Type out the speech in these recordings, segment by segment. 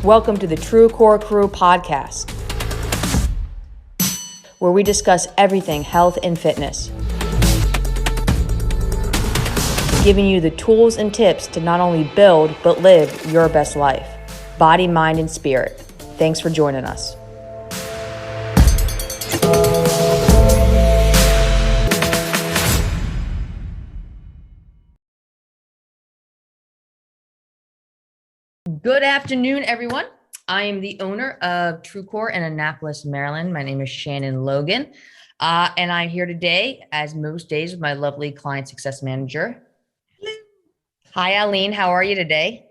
Welcome to the True Core Crew podcast, where we discuss everything health and fitness, giving you the tools and tips to not only build, but live your best life, body, mind, and spirit. Thanks for joining us. Good afternoon, everyone. I am the owner of TrueCore in Annapolis, Maryland. My name is Shannon Logan, and I'm here today, as most days, with my lovely client success manager. Hi, Aline. How are you today?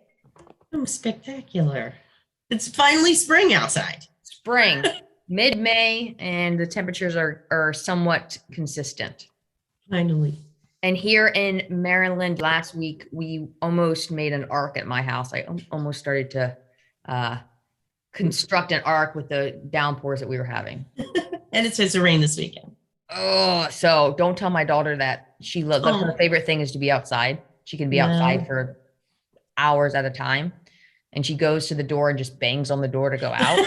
I'm spectacular. It's finally spring outside. Spring, mid-May, and the temperatures are somewhat consistent. Finally. And here in Maryland last week, we almost made an arc at my house. I almost started to construct an arc with the downpours that we were having. And it's supposed to rain this weekend. Oh, so don't tell my daughter that. She loves her favorite thing is to be outside. She can be outside for hours at a time. And she goes to the door and just bangs on the door to go out.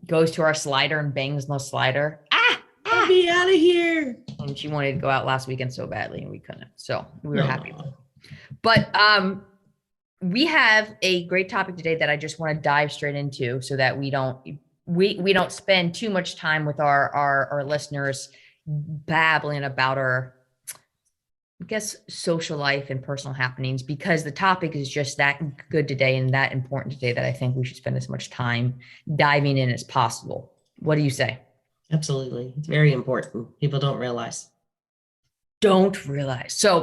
Goes to our slider and bangs on the slider. I'll be out of here. And she wanted to go out last weekend so badly and we couldn't. So we were happy. But we have a great topic today that I just want to dive straight into so that we don't spend too much time with our listeners babbling about our, I guess, social life and personal happenings, because the topic is just that good today and that important today that I think we should spend as much time diving in as possible. What do you say? Absolutely. It's very important. People don't realize. So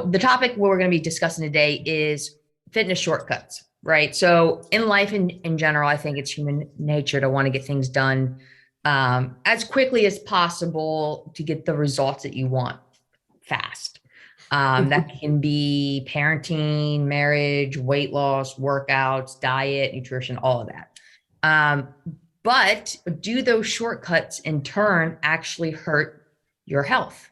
the topic we're going to be discussing today is fitness shortcuts, right? So in life in general, I think it's human nature to want to get things done as quickly as possible to get the results that you want fast. That can be parenting, marriage, weight loss, workouts, diet, nutrition, all of that. But do those shortcuts in turn actually hurt your health?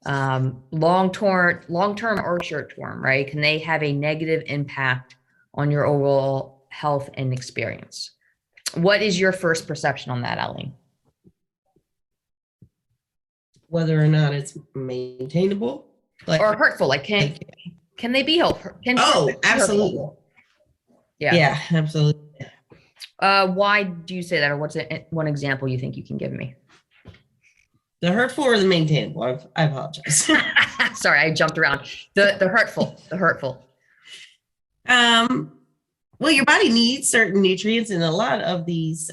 Long-term or short-term, right? Can they have a negative impact on your overall health and experience? What is your first perception on that, Aline? Whether or not it's maintainable. Or hurtful, like can they be helpful? Absolutely. Yeah, absolutely. Why do you say that, or what's one example you think you can give me? The hurtful or the maintainable? I apologize. Sorry, I jumped around. The hurtful. Well, your body needs certain nutrients, and a lot of these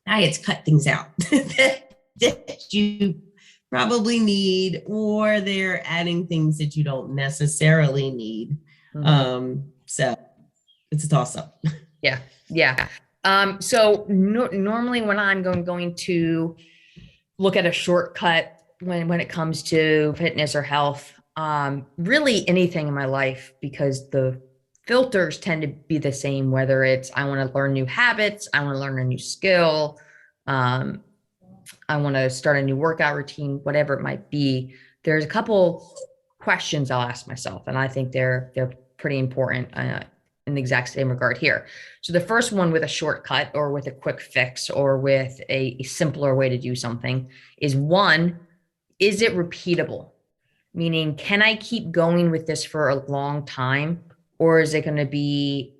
diets cut things out that you probably need, or they're adding things that you don't necessarily need. So it's a toss-up. Yeah. So normally when I'm going to look at a shortcut when it comes to fitness or health, really anything in my life, because the filters tend to be the same, whether it's I want to learn new habits, I want to learn a new skill, I want to start a new workout routine, whatever it might be. There's a couple questions I'll ask myself, and I think they're pretty important in the exact same regard here. So the first one with a shortcut or with a quick fix or with a simpler way to do something is, one, is it repeatable? Meaning, can I keep going with this for a long time, or is it going to be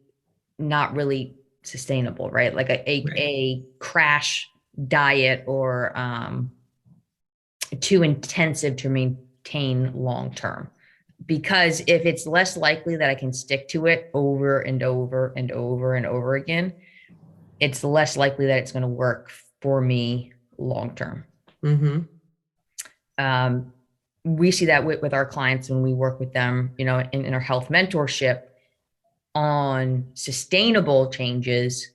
not really sustainable, right? Like a crash diet or too intensive to maintain long term. Because if it's less likely that I can stick to it over and over and over and over again, it's less likely that it's going to work for me long term. We see that with our clients when we work with them, in our health mentorship on sustainable changes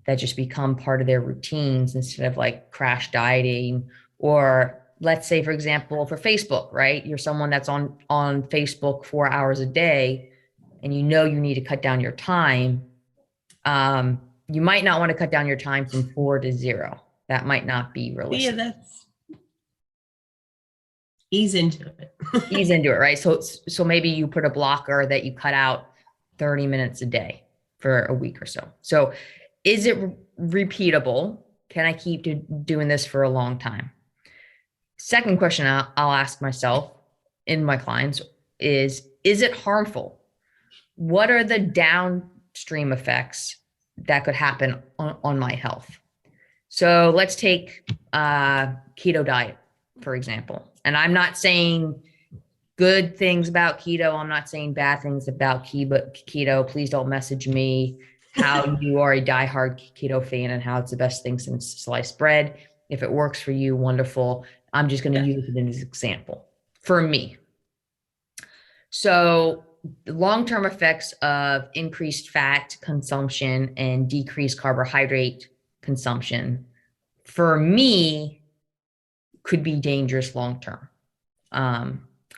that just become part of their routines instead of like crash dieting. Or let's say, for example, for Facebook, right? You're someone that's on Facebook 4 hours a day and you need to cut down your time. You might not want to cut down your time from 4 to 0. That might not be realistic. Yeah, ease into it. Right? So maybe you put a blocker that you cut out 30 minutes a day for a week or so. So is it repeatable? Can I keep doing this for a long time? Second question I'll ask myself in my clients is it harmful? What are the downstream effects that could happen on my health? So let's take keto diet, for example. And I'm not saying good things about keto. I'm not saying bad things about keto. Please don't message me how you are a diehard keto fan and how it's the best thing since sliced bread. If it works for you, wonderful. I'm just going to use it as an example for me. So the long-term effects of increased fat consumption and decreased carbohydrate consumption for me could be dangerous long-term.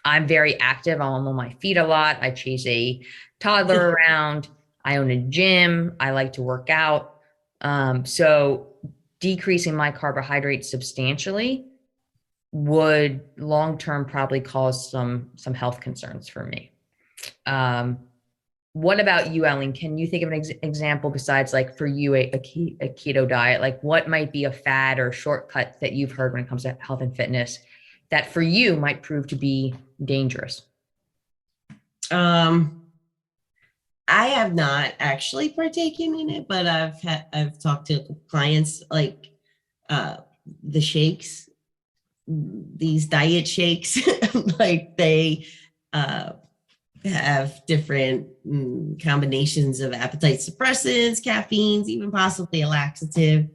I'm very active. I'm on my feet a lot. I chase a toddler around. I own a gym. I like to work out. So decreasing my carbohydrates substantially would long-term probably cause some health concerns for me. What about you, Ellen? Can you think of an example besides like for you, a keto diet? Like what might be a fad or shortcut that you've heard when it comes to health and fitness that for you might prove to be dangerous? I have not actually partaken in it, but I've talked to clients like the shakes, these diet shakes, like they have different combinations of appetite suppressants, caffeines, even possibly a laxative.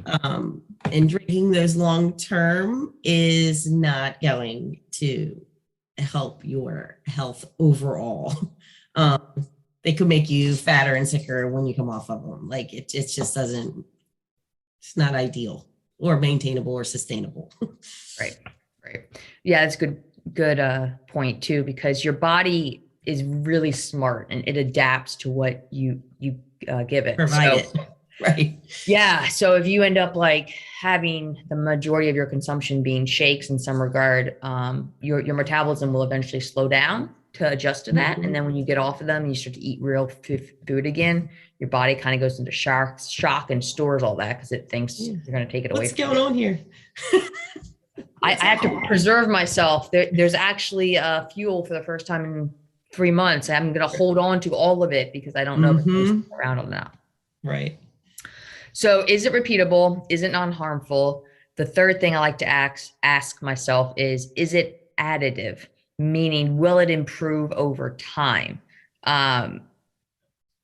And drinking those long term is not going to help your health overall. They could make you fatter and sicker when you come off of them. Like it just doesn't, it's not ideal or maintainable or sustainable. Right. Yeah, that's good point too, because your body is really smart and it adapts to what you give it. Provide it. Right. Yeah. So if you end up like having the majority of your consumption being shakes in some regard, your metabolism will eventually slow down to adjust to that. And then when you get off of them, you start to eat real food again. Your body kind of goes into shock and stores all that because it thinks you're going to take it away. What's going on here? I have to preserve myself. There's actually fuel for the first time in 3 months. I'm going to hold on to all of it because I don't know if it's around or not. Right. So is it repeatable? Is it non-harmful? The third thing I like to ask myself is it additive? Meaning, will it improve over time?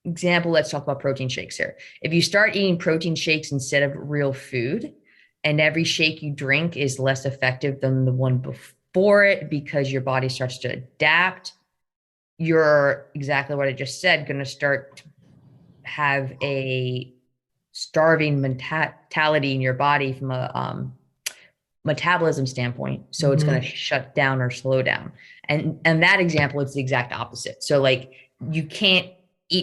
Example, let's talk about protein shakes here. If you start eating protein shakes instead of real food, and every shake you drink is less effective than the one before it because your body starts to adapt, you're exactly what I just said, going to start to have a starving mentality in your body from a metabolism standpoint. So it's going to shut down or slow down. And that example, it's the exact opposite. So like you can't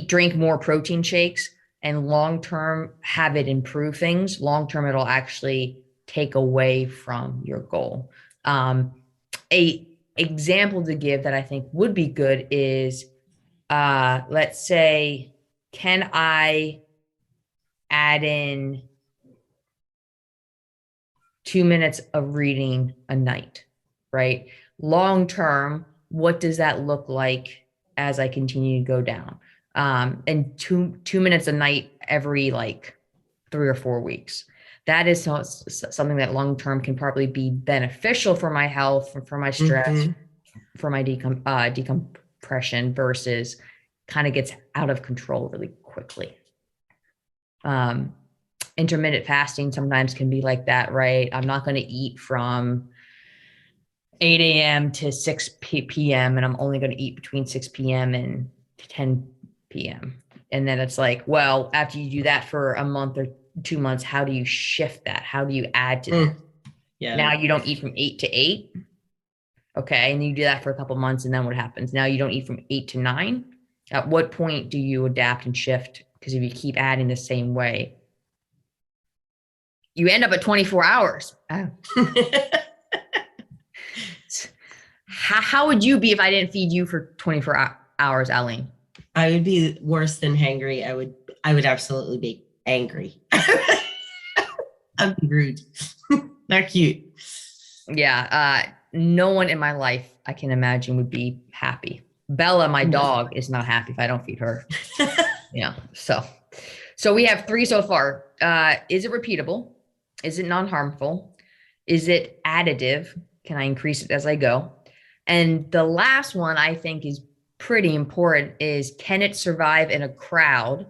drink more protein shakes and long-term have it improve things. Long-term, it'll actually take away from your goal. A example to give that I think would be good is, let's say, can I add in 2 minutes of reading a night, right? Long-term, what does that look like as I continue to go down? And two minutes a night every like 3 or 4 weeks. That is something that long-term can probably be beneficial for my health, for my stress, for my decompression versus kind of gets out of control really quickly. Intermittent fasting sometimes can be like that, right? I'm not going to eat from 8 a.m. to 6 p.m. and I'm only going to eat between 6 p.m. and 10 p.m. And then it's like, well, after you do that for a month or 2 months, how do you shift that? How do you add to that? Yeah. Now you don't eat from 8 to 8. Okay. And you do that for a couple months. And then what happens? Now you don't eat from 8 to 9. At what point do you adapt and shift? Because if you keep adding the same way, you end up at 24 hours. Oh. How would you be if I didn't feed you for 24 hours, Eileen? I would be worse than hangry. I would I would absolutely be angry. I'd be rude. Not cute. Yeah. No one in my life I can imagine would be happy. Bella, my No. dog, is not happy if I don't feed her. Yeah. So we have three so far. Is it repeatable? Is it non-harmful? Is it additive? Can I increase it as I go? And the last one I think is pretty important is, can it survive in a crowd?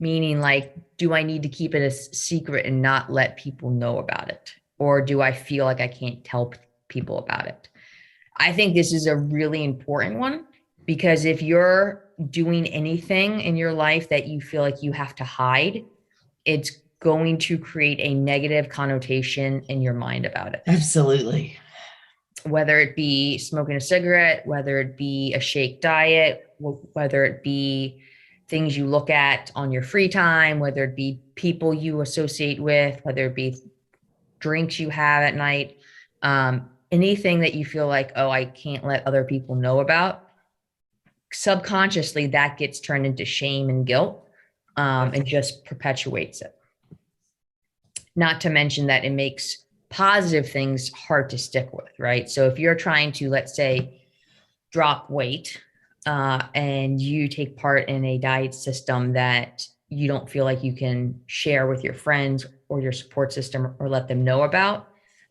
Meaning, like, do I need to keep it a secret and not let people know about it? Or do I feel like I can't tell people about it? I think this is a really important one, because if you're doing anything in your life that you feel like you have to hide, it's going to create a negative connotation in your mind about it. Absolutely. Whether it be smoking a cigarette, whether it be a shake diet, whether it be things you look at on your free time, whether it be people you associate with, whether it be drinks you have at night, anything that you feel like, oh, I can't let other people know about, subconsciously that gets turned into shame and guilt, and just perpetuates it. Not to mention that it makes positive things hard to stick with, right? So if you're trying to, let's say, drop weight, and you take part in a diet system that you don't feel like you can share with your friends or your support system or let them know about,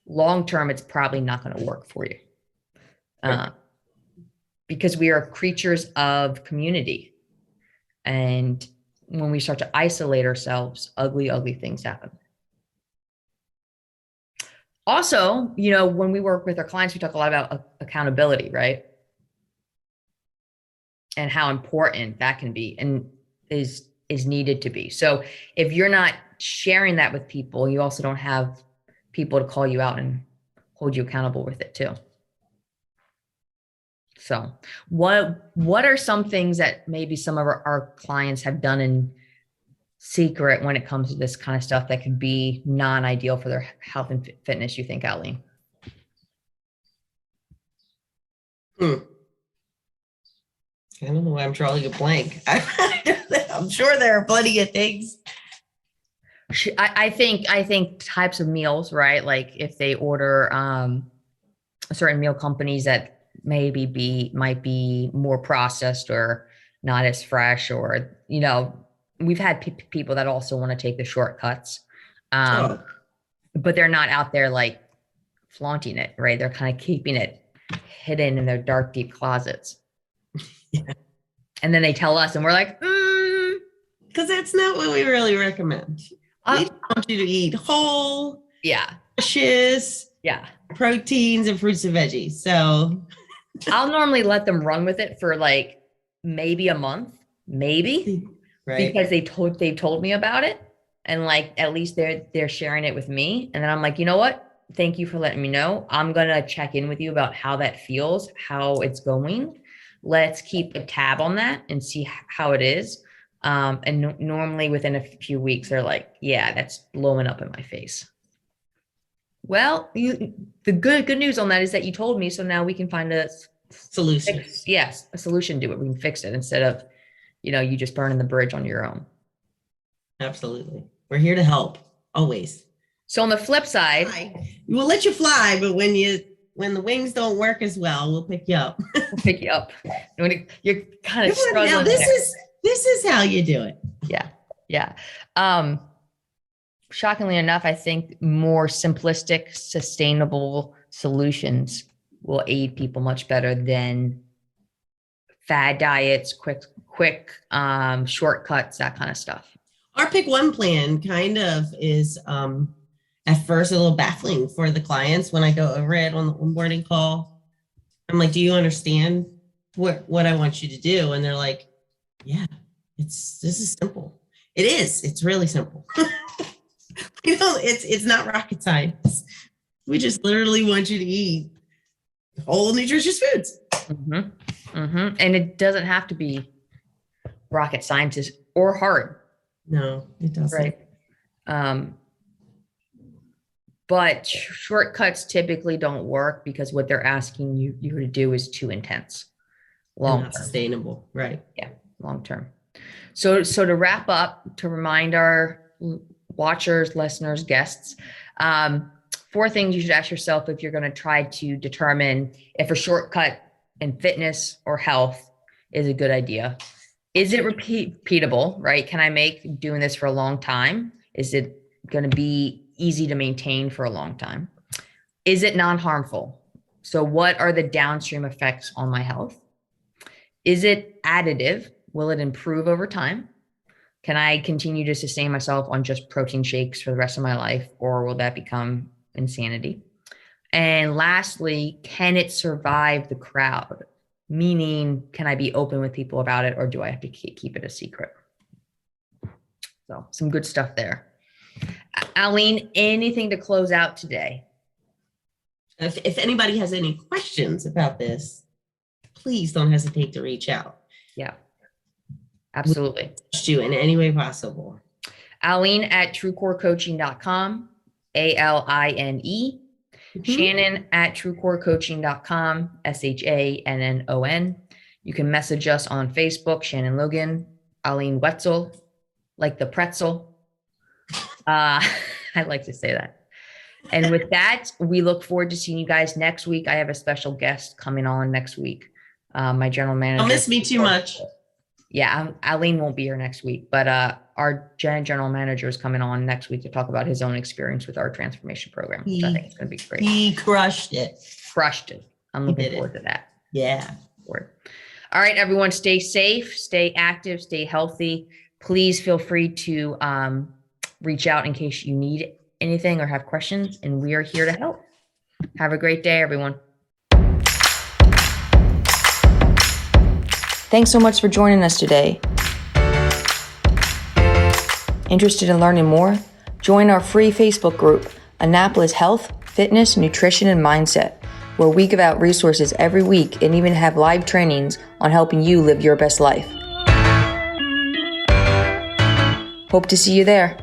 long term, it's probably not going to work for you. Because we are creatures of community. And when we start to isolate ourselves, ugly, ugly things happen. Also, when we work with our clients, we talk a lot about accountability, right? And how important that can be and is needed to be. So if you're not sharing that with people, you also don't have people to call you out and hold you accountable with it too. So what are some things that maybe some of our clients have done in secret when it comes to this kind of stuff that could be non-ideal for their health and fitness, you think, Aline? I don't know why I'm drawing a blank. I'm sure there are plenty of things. I think types of meals, right? Like if they order certain meal companies that maybe might be more processed or not as fresh, or we've had people that also want to take the shortcuts, but they're not out there like flaunting it, right? They're kind of keeping it hidden in their dark, deep closets. Yeah. And then they tell us, and we're like, because that's not what we really recommend. We want you to eat whole, delicious, proteins and fruits and veggies. So I'll normally let them run with it for like maybe a month, maybe, right? Because they told me about it, and like at least they're sharing it with me, and then I'm like, you know what? Thank you for letting me know. I'm gonna check in with you about how that feels, how it's going. Let's keep a tab on that and see how it is. And normally within a few weeks, they're like, yeah, that's blowing up in my face. Well, the good news on that is that you told me, so now we can find a solution. Yes, a solution to it. We can fix it instead of, you just burning the bridge on your own. Absolutely. We're here to help, always. So on the flip side, we'll let you fly, but when the wings don't work as well, we'll pick you up. We'll pick you up. When you're kind of struggling. Now this is how you do it. Yeah. Shockingly enough, I think more simplistic, sustainable solutions will aid people much better than fad diets, quick shortcuts, that kind of stuff. Our pick one plan kind of is at first a little baffling for the clients when I go over it on the onboarding call. I'm like, do you understand what I want you to do? And they're like, yeah, this is simple. It is. It's really simple. It's not rocket science. We just literally want you to eat whole nutritious foods. And it doesn't have to be rocket sciences or hard. No, it doesn't. Right. But shortcuts typically don't work because what they're asking you to do is too intense. Long term. Sustainable. Right. Yeah. Long term. So to wrap up, to remind our watchers, listeners, guests, 4 things you should ask yourself if you're going to try to determine if a shortcut in fitness or health is a good idea. Is it repeatable, right? Can I make doing this for a long time? Is it going to be easy to maintain for a long time? Is it non-harmful? So what are the downstream effects on my health? Is it additive? Will it improve over time? Can I continue to sustain myself on just protein shakes for the rest of my life, or will that become insanity? And lastly, can it survive the crowd? Meaning, can I be open with people about it, or do I have to keep it a secret? So some good stuff there. Aline, anything to close out today? If anybody has any questions about this, please don't hesitate to reach out. Yeah, absolutely. You in any way possible. Aline at truecorecoaching.com, ALINE. Shannon at truecorecoaching.com, SHANNON. You can message us on Facebook, Shannon Logan, Aline Wetzel, like the pretzel. I like to say that. And with that, we look forward to seeing you guys next week. I have a special guest coming on next week. My general manager. Don't miss me too much. Yeah, Aline won't be here next week, but our general manager is coming on next week to talk about his own experience with our transformation program, which I think is going to be great. He crushed it. I'm looking forward to that. Yeah. All right, everyone, stay safe, stay active, stay healthy. Please feel free to reach out in case you need anything or have questions, and we are here to help. Have a great day, everyone. Thanks so much for joining us today. Interested in learning more? Join our free Facebook group, Annapolis Health, Fitness, Nutrition, and Mindset, where we give out resources every week and even have live trainings on helping you live your best life. Hope to see you there.